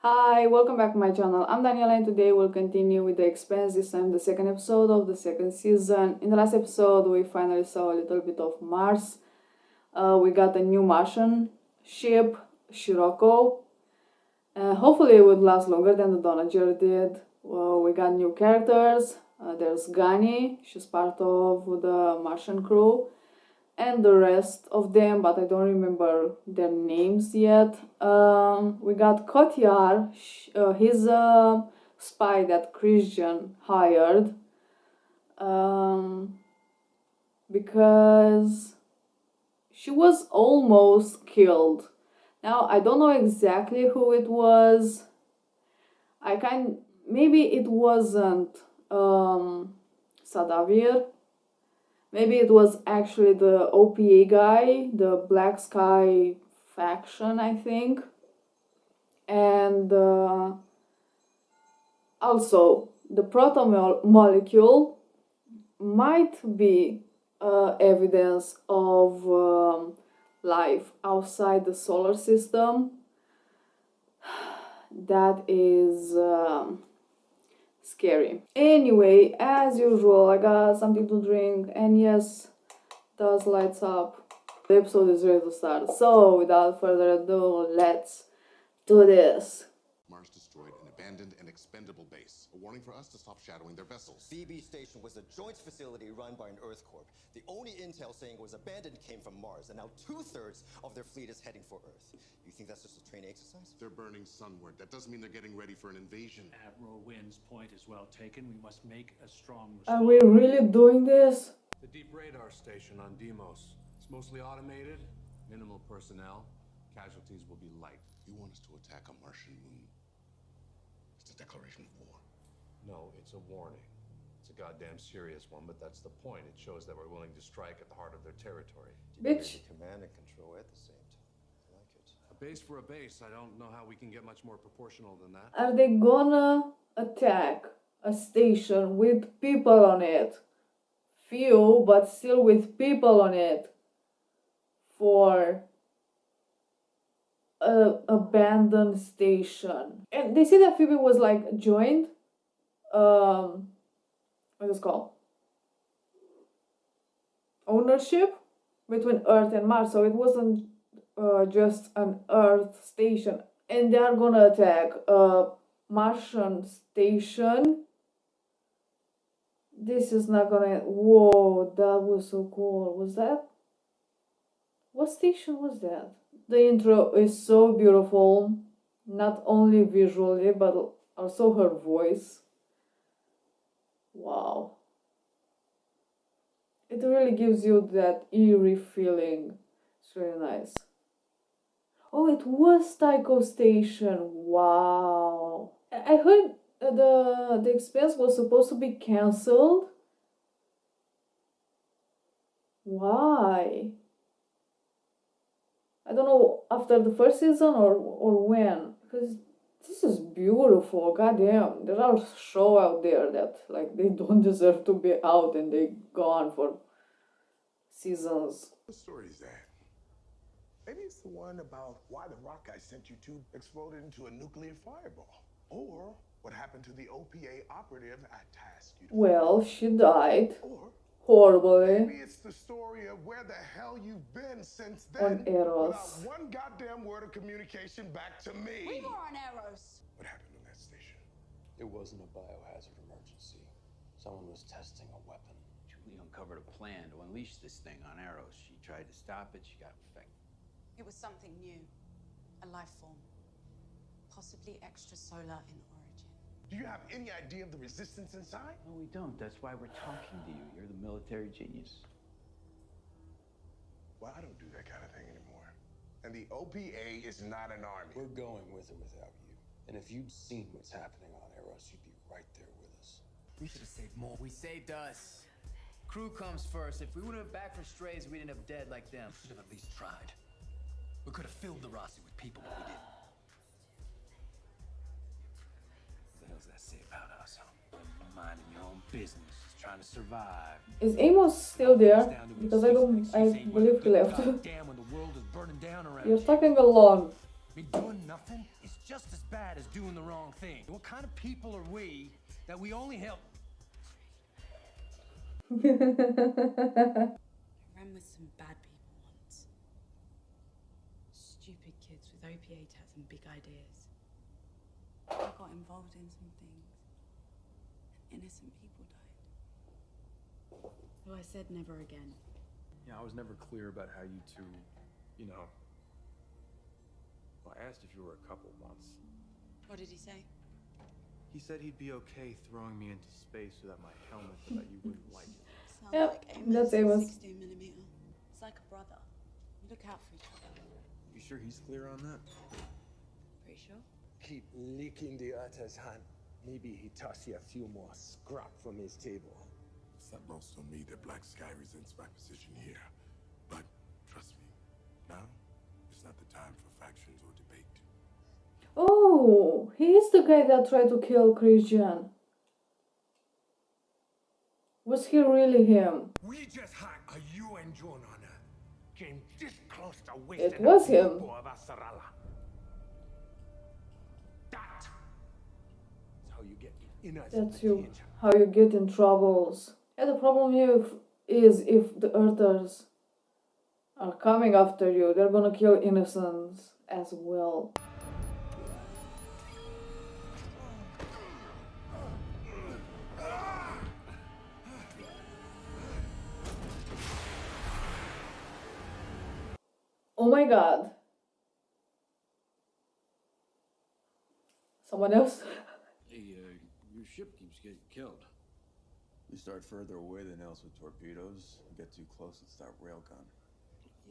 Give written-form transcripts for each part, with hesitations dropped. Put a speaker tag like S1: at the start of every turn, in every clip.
S1: Hi, welcome back to my channel. I'm Daniela and today we'll continue with the Expanse, this time the second episode of the second season. In the last episode we finally saw a little bit of Mars. We got a new Martian ship, Shiroko. Hopefully it would last longer than the Donager did. We got new characters. There's Gani, she's part of the Martian crew. And the rest of them, but I don't remember their names yet. We got Kotyar, he's a spy that Christian hired because she was almost killed. Now I don't know exactly who it was. Maybe it wasn't Sadavir. Maybe it was actually the OPA guy, the Black Sky faction, I think. And also, the proto molecule might be evidence of life outside the solar system. That is scary. Anyway, as usual, I got something to drink, and yes, those lights up. The episode is ready to start. So, without further ado, let's do this.
S2: Mars destroyed an abandoned and expendable base. A warning for us to stop shadowing their vessels.
S3: BB Station was a joint facility run by an Earth Corp. The only intel saying it was abandoned came from Mars, and now 2/3 of their fleet is heading for Earth. You think that's just a training exercise?
S2: They're burning sunward. That doesn't mean they're getting ready for an invasion.
S4: Admiral Wynn's point is well taken. We must make a strong
S1: Are
S4: response.
S1: we really doing this?
S5: The deep radar station on Deimos. It's mostly automated, minimal personnel. Casualties will be light.
S2: You want us to attack a Martian moon? It's a declaration of war.
S5: No, it's a warning. It's a goddamn serious one, but that's the point. It shows that we're willing to strike at the heart of their territory.
S1: Bitch.
S3: Command and control at the same time. I like it.
S5: A base for a base. I don't know how we can get much more proportional than that.
S1: Are they gonna attack a station with people on it? Few, but still with people on it. For a abandoned station. And they say that Phoebe was like joined. What is it called? Ownership between Earth and Mars. So it wasn't just an Earth station. And they are gonna attack a Martian station. This is not gonna. Whoa, that was so cool. Was that? What station was that? The intro is so beautiful, not only visually but also her voice. Wow. It really gives you that eerie feeling. It's really nice. Oh, it was Tycho Station. Wow. I heard the Expanse was supposed to be cancelled. Why? I don't know, after the first season or when, because this is beautiful. Goddamn, there are shows out there that like they don't deserve to be out and they gone for seasons.
S6: What story is that? Maybe it's the one about why the rock I sent you to exploded into a nuclear fireball. Or what happened to the OPA operative I tasked you to
S1: Well, she died
S6: find. Or
S1: horribly
S6: maybe it's the story of where the hell you've been since
S1: on
S6: then
S1: Eros.
S6: without one goddamn word of communication back to me.
S7: We were on Eros.
S6: What happened on that station?
S8: It wasn't a biohazard emergency. Someone was testing a weapon.
S9: Julie uncovered a plan to unleash this thing on Eros. She tried to stop it, she got infected.
S7: It was something new, a life form, possibly extrasolar in origin.
S6: Do you have any idea of the resistance inside?
S9: No, we don't. That's why we're talking to you. You're the military genius.
S6: Well, I don't do that kind of thing anymore. And the OPA is not an army.
S8: We're going with or without you. And if you'd seen what's happening on Eros, you'd be right there with us.
S10: We should have saved more. We saved us. Crew comes first. If we would have been back for strays, we'd end up dead like them.
S8: We should have at least tried. We could have filled the Rossi with people, but we didn't.
S4: What the hell's that say about us? Minding your own business, just trying to survive.
S1: Is Amos still there? Because I believe he left.
S4: Damn, when the world is burning down around
S1: You're
S4: you.
S1: talking along.
S4: mean, doing nothing is just as bad as doing the wrong thing. What kind of people are we that we only help?
S7: I ran with some bad people once. Stupid kids with OPA tats and big ideas. I got involved in some things, and innocent people died. So I said never again.
S8: Yeah, I was never clear about how you two, Well, I asked if you were a couple once.
S7: What did he say?
S8: He said he'd be okay throwing me into space without my helmet, but that you wouldn't like it.
S7: Sounds
S1: Yep,
S7: like
S1: that's Amos.
S7: 16mm. It's like a brother. We look out for each other.
S8: You sure he's clear on that?
S7: Pretty sure.
S11: Keep licking the otter's hand. Maybe he toss you a few more scrap from his table.
S6: It's not most on me that Black Sky resents my position here. But trust me, now is not the time for factions or debate.
S1: Oh, he is the guy that tried to kill Christian. Was he really him?
S11: We just had a UN drone on her. Came this close to
S1: It
S11: wasting
S1: was
S11: a
S1: him.
S11: people of Asarala. That's how you get innocent
S1: That's you.
S11: attention.
S1: How you get in troubles. Yeah, the problem is if the Earthers are coming after you, they're gonna kill innocents as well. Oh my god. Someone else?
S9: Hey, your ship keeps getting killed.
S12: We start further away than else with torpedoes. Get too close and start railgun.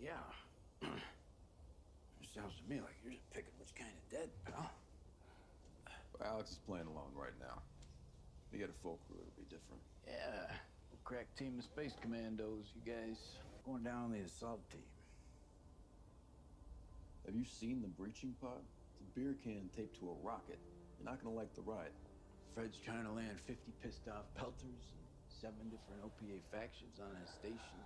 S9: Yeah. It sounds to me like you're just picking which kind of dead, pal.
S12: Well, Alex is playing along right now. If we get a full crew, it'll be different.
S9: Yeah. We'll crack team of space commandos, you guys. Going down the assault team.
S12: Have you seen the breaching pod? It's a beer can taped to a rocket. You're not gonna like the ride.
S9: Fred's trying to land 50 pissed off pelters and 7 different OPA factions on his station.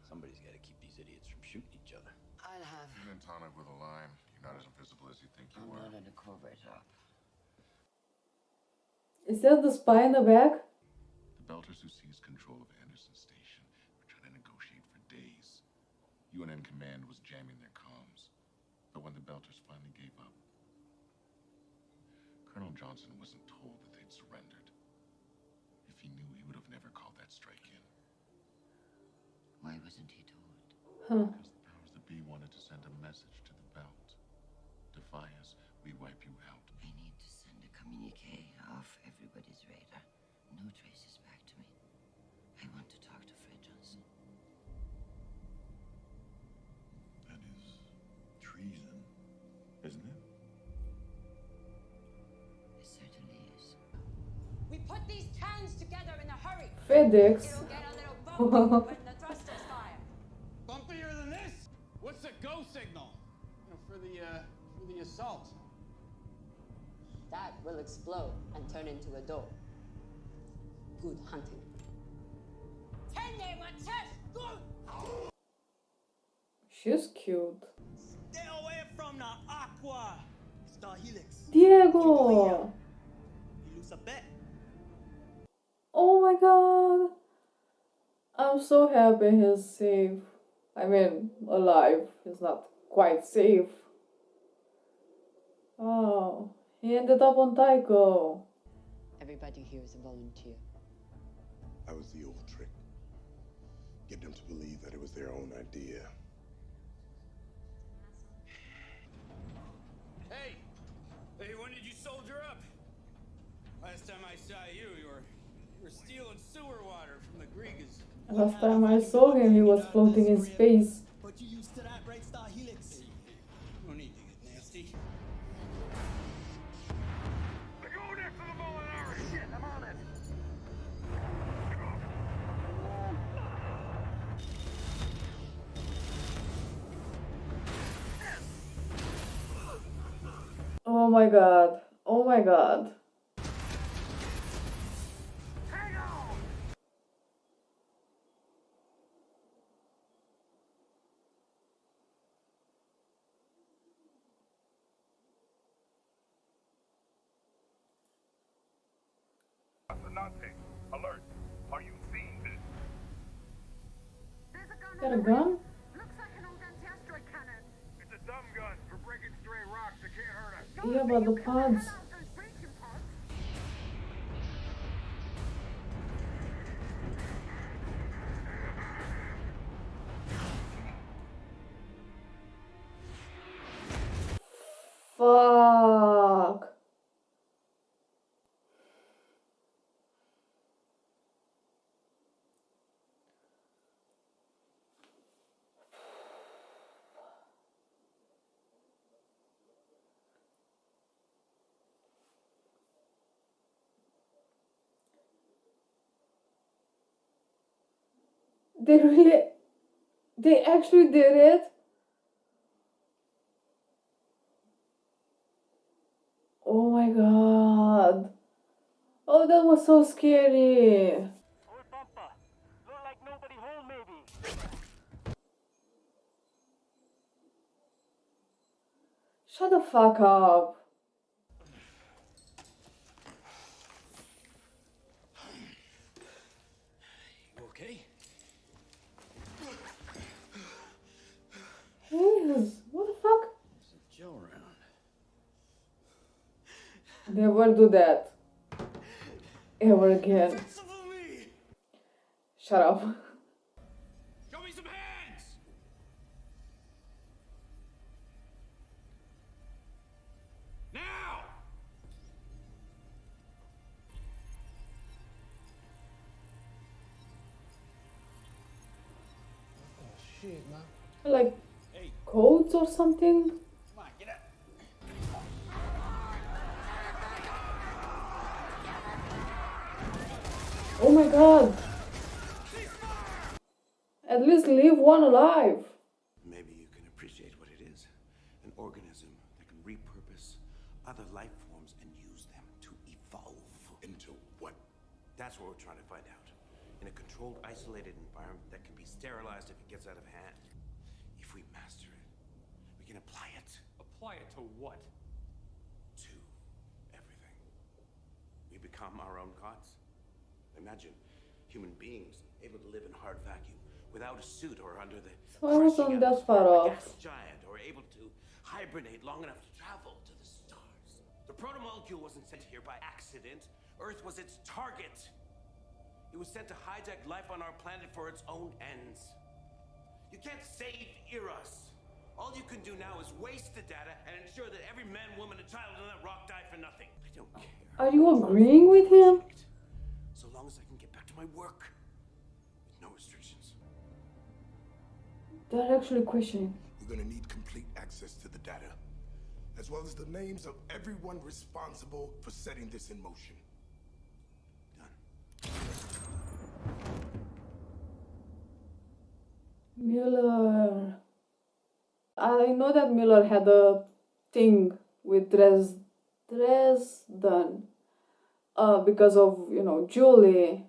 S9: Somebody's got to keep these idiots from shooting each other.
S2: I'll have. You're in Tonic with a line. You're not as invisible as you think you are.
S13: I'm not in a covert op.
S1: Is that the spy in the back?
S2: The Belters who seized control of Anderson Station were trying to negotiate for days. UNN Command was jamming their comms. But when the Belters finally gave up, Colonel Johnson wasn't told that they'd surrendered. If he knew, he would have never called that strike in.
S13: Why wasn't he told?
S1: Huh.
S2: Because the powers that be wanted to send a message to the Belt. Defy us, we wipe you out.
S13: I need to send a communique off everybody's radar. No traces back to me. I want to talk to Fred Johnson.
S2: That is treason, isn't it?
S13: It certainly is.
S7: We put these cans together in a hurry.
S1: FedEx.
S7: It'll get a little bumpy when the thrusters fire.
S9: Bumpier than this? What's the go signal? For the assault.
S14: That will explode and turn into a door. Good hunting.
S1: She's cute.
S10: Stay away from the aqua. Star Helix.
S1: Diego!
S10: You lose a bet.
S1: Oh my god! I'm so happy he's safe. I mean, alive. He's not quite safe. Oh, he ended up on Tycho.
S14: Everybody here is a volunteer.
S6: That was the old trick. Get them to believe that it was their own idea.
S4: Hey! Hey, when did you soldier up? Last time I saw you, you were stealing sewer water from the Grigas.
S1: Last time I saw him, he was floating in space.
S10: But you used to that, right, Star Helix?
S4: No need to get nasty.
S11: Go there for the bow and arrow. Shit, I'm on it.
S1: Oh my god. Oh my god.
S6: Alert. Are you seeing this?
S1: Got a gun?
S6: It's a dumb gun for breaking stray rocks that can't hurt us.
S1: Yeah, but the pods. Fuck. They actually did it? Oh my god. Oh, that was so scary. Shut the fuck up.
S9: You okay?
S1: Jesus, what the fuck?
S9: There's a Joe around.
S1: Never do that. Ever again. Shut up.
S4: Show me some hands! Now!
S11: Oh, shit, man.
S1: Like codes or something?
S9: Come on, get up.
S1: Oh my god. At least leave one alive.
S15: Maybe you can appreciate what it is. An organism that can repurpose other life forms and use them to evolve.
S2: Into what?
S15: That's what we're trying to find out. In a controlled, isolated environment that can be sterilized if it gets out of hand. If we master it, we can apply it.
S5: Apply it to what?
S15: To everything. We become our own gods. Imagine human beings able to live in hard vacuum without a suit or under the
S1: So I wasn't that far off.
S15: gas giant, or able to hibernate long enough to travel to the stars. The protomolecule wasn't sent here by accident. Earth was its target. It was sent to hijack life on our planet for its own ends. You can't save Eros. All you can do now is waste the data and ensure that every man, woman, and child on that rock die for nothing. I don't care.
S1: Are you agreeing with him?
S15: So long as I can get back to my work. With no restrictions.
S1: They're actually questioning.
S6: We're gonna need complete access to the data, as well as the names of everyone responsible for setting this in motion.
S1: Miller. I know that Miller had a thing with Dresden. Because of, Julie.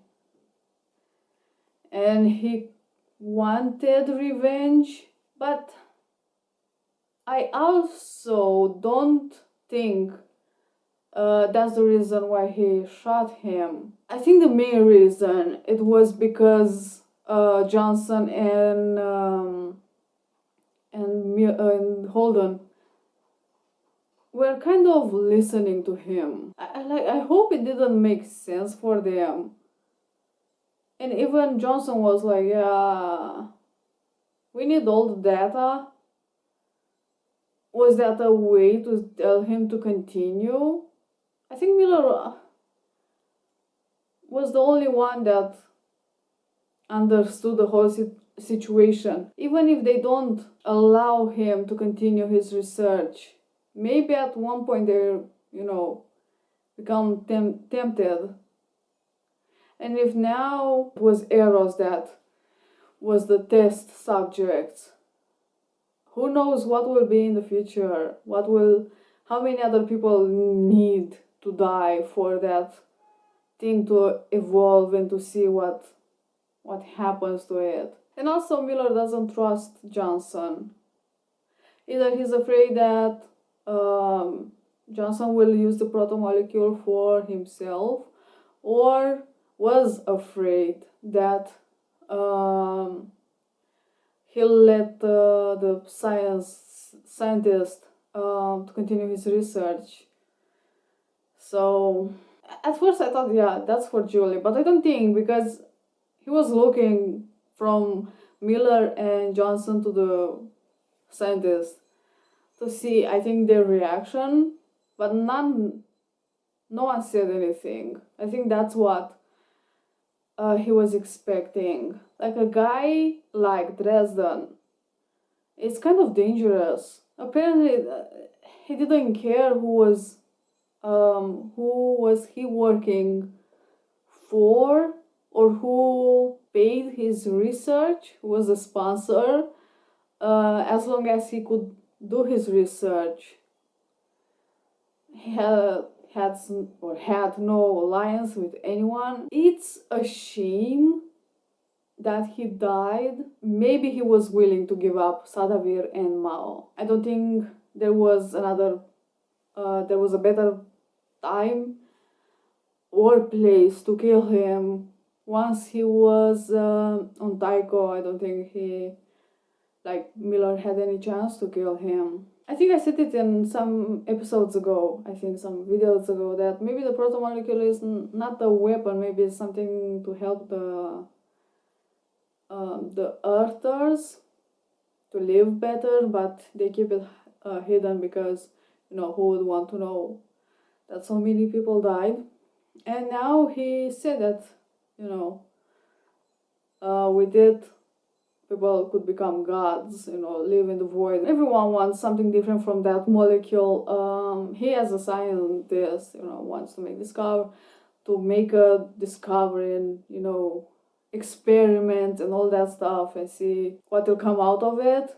S1: And he wanted revenge. But I also don't think that's the reason why he shot him. I think the main reason it was because Johnson and Holden were kind of listening to him. I hope it didn't make sense for them. And even Johnson was like, yeah, we need all the data. Was that a way to tell him to continue? I think Miller was the only one that understood the whole situation. Even if they don't allow him to continue his research, maybe at one point they're, become tempted. And if now it was Eros that was the test subject, who knows what will be in the future? How many other people need to die for that thing to evolve and to see what happens to it? And also Miller doesn't trust Johnson. Either he's afraid that Johnson will use the protomolecule for himself, or was afraid that he'll let the scientist to continue his research. So at first I thought, yeah, that's for Julie, but I don't think, because he was looking from Miller and Johnson to the scientist to see, I think, their reaction, but no one said anything. I think that's what he was expecting. Like a guy like Dresden, it's kind of dangerous. Apparently, he didn't care who was he working for, or who paid his research, who was a sponsor, as long as he could do his research. He had no alliance with anyone. It's a shame that he died. Maybe he was willing to give up Sadavir and Mao. I don't think there was a better time or place to kill him. Once he was on Taiko, I don't think Miller had any chance to kill him. I think I said it in some episodes ago, I think some videos ago, that maybe the protomolecule is not the weapon, maybe it's something to help the Earthers to live better, but they keep it hidden because, who would want to know that so many people died. And now he said that, with it, people could become gods, live in the void. Everyone wants something different from that molecule. He, as a scientist, wants to make a discovery and, experiment and all that stuff and see what will come out of it.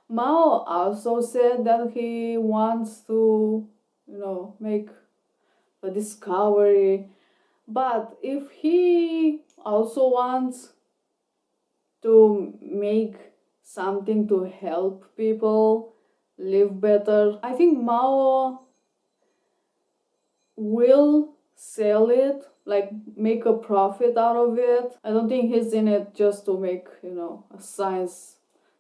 S1: Mao also said that he wants to, make a discovery, but if he also wants to make something to help people live better, I think Mao will sell it, make a profit out of it. I don't think he's in it just to make, a science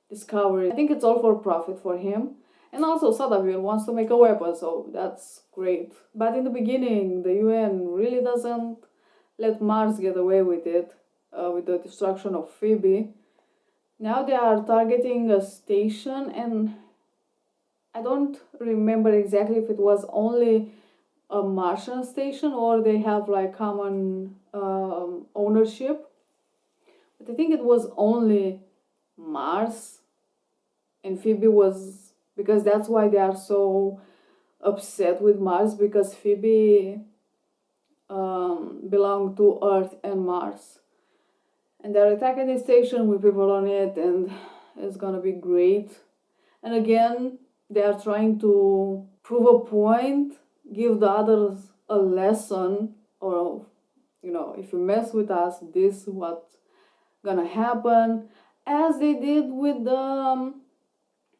S1: discovery. I think it's all for profit for him. And also Sadavir wants to make a weapon, so that's great. But in the beginning, the UN really doesn't let Mars get away with it, with the destruction of Phoebe. Now they are targeting a station, and I don't remember exactly if it was only a Martian station or they have common ownership. But I think it was only Mars, and Phoebe was, because that's why they are so upset with Mars, because Phoebe belonged to Earth and Mars. And they're attacking the station with people on it, and it's gonna be great. And again, they are trying to prove a point, give the others a lesson, or, if you mess with us, this is what's gonna happen. As they did with the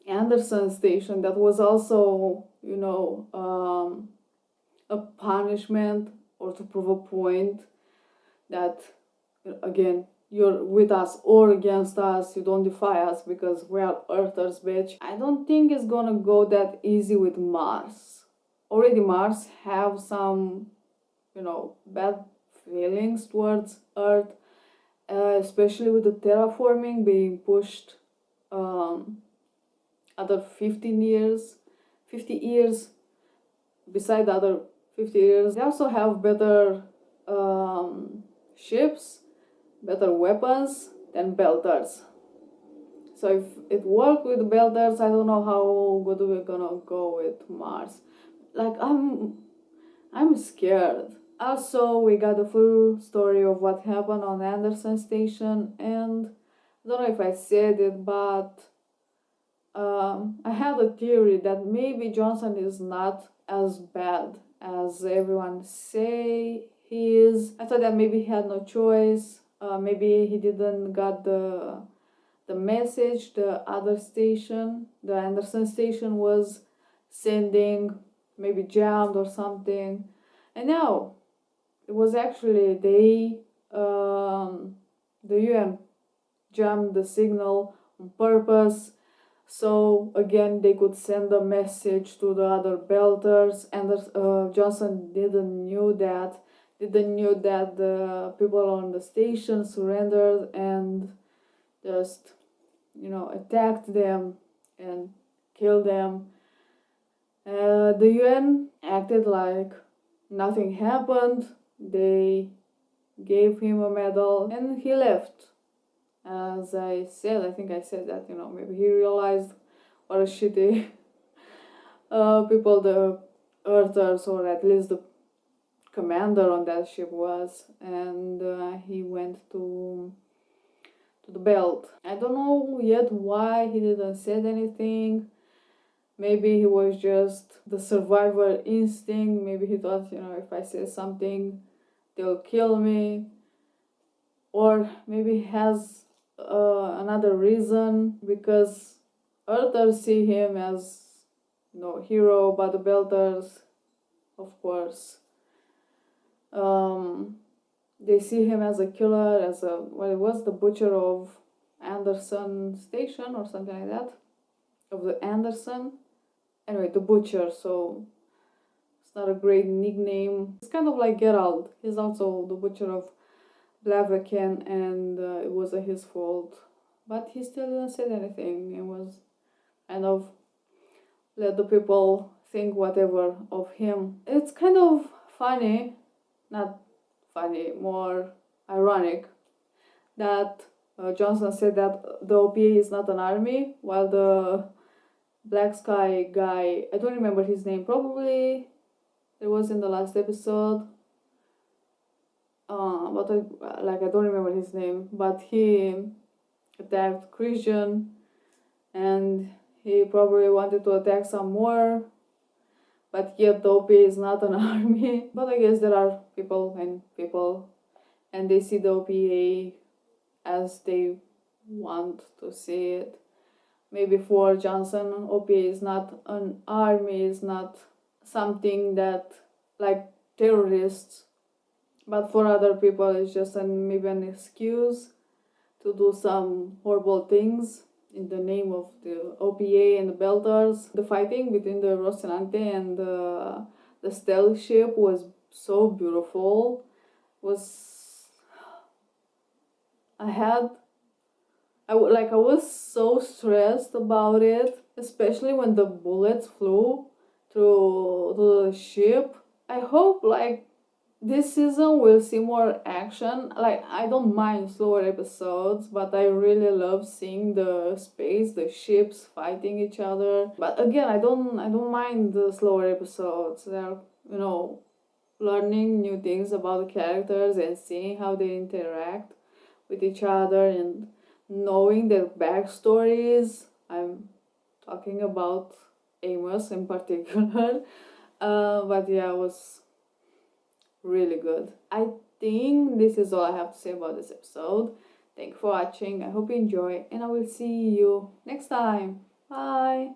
S1: Anderson station, that was also, a punishment, or to prove a point that, again, you're with us or against us, you don't defy us because we are Earthers, bitch. I don't think it's gonna go that easy with Mars. Already Mars have some, bad feelings towards Earth, especially with the terraforming being pushed other 50 years beside the other 50 years. They also have better ships, better weapons than Belters. So if it worked with Belters, I don't know how good we're gonna go with Mars. I'm scared. Also, we got the full story of what happened on Anderson Station, and I don't know if I said it, but I had a theory that maybe Johnson is not as bad as everyone say he is. I thought that maybe he had no choice. Maybe he didn't got the message the other station, the Anderson station, was sending, maybe jammed or something. And now it was actually the UN jammed the signal on purpose, so again they could send a message to the other belters, and Johnson didn't knew that the people on the station surrendered and just, you know, attacked them and killed them. The UN acted like nothing happened. They gave him a medal and he left. As I said, I think I said that, you know, maybe he realized what a shitty people the Earthers, or at least the commander on that ship was, and he went to the belt. I don't know yet why he didn't say anything. Maybe he was just the survivor instinct. Maybe he thought, you know, if I say something, they'll kill me. Or maybe he has another reason, because Earthers see him as, you know, hero, but the Belters, of course, they see him as a killer, as a, well, it was the butcher of Anderson Station or something like that, of the Anderson. Anyway, the butcher, so it's not a great nickname. It's kind of like Geralt. He's also the butcher of Blaviken, and it wasn't his fault. But he still didn't say anything. It was kind of let the people think whatever of him. It's kind of funny, not funny, more ironic, that Johnson said that the OPA is not an army, while the Black Sky guy, I don't remember his name, probably it was in the last episode, but I don't remember his name, but he attacked Christian and he probably wanted to attack some more, but yet the OPA is not an army. But I guess there are people, and they see the OPA as they want to see it. Maybe for Johnson, OPA is not an army, is not something that, like terrorists, but for other people it's just maybe an excuse to do some horrible things in the name of the OPA and the Belters. The fighting between the Rocinante and the stealth ship was so beautiful. I was so stressed about it, especially when the bullets flew through the ship. I hope this season we'll see more action. I don't mind slower episodes, but I really love seeing the ships fighting each other. But again, I don't mind the slower episodes. They're, you know, learning new things about the characters and seeing how they interact with each other and knowing their backstories. I'm talking about Amos in particular. But yeah, it was really good. I think this is all I have to say about this episode. Thank you for watching. I hope you enjoy, and I will see you next time. Bye!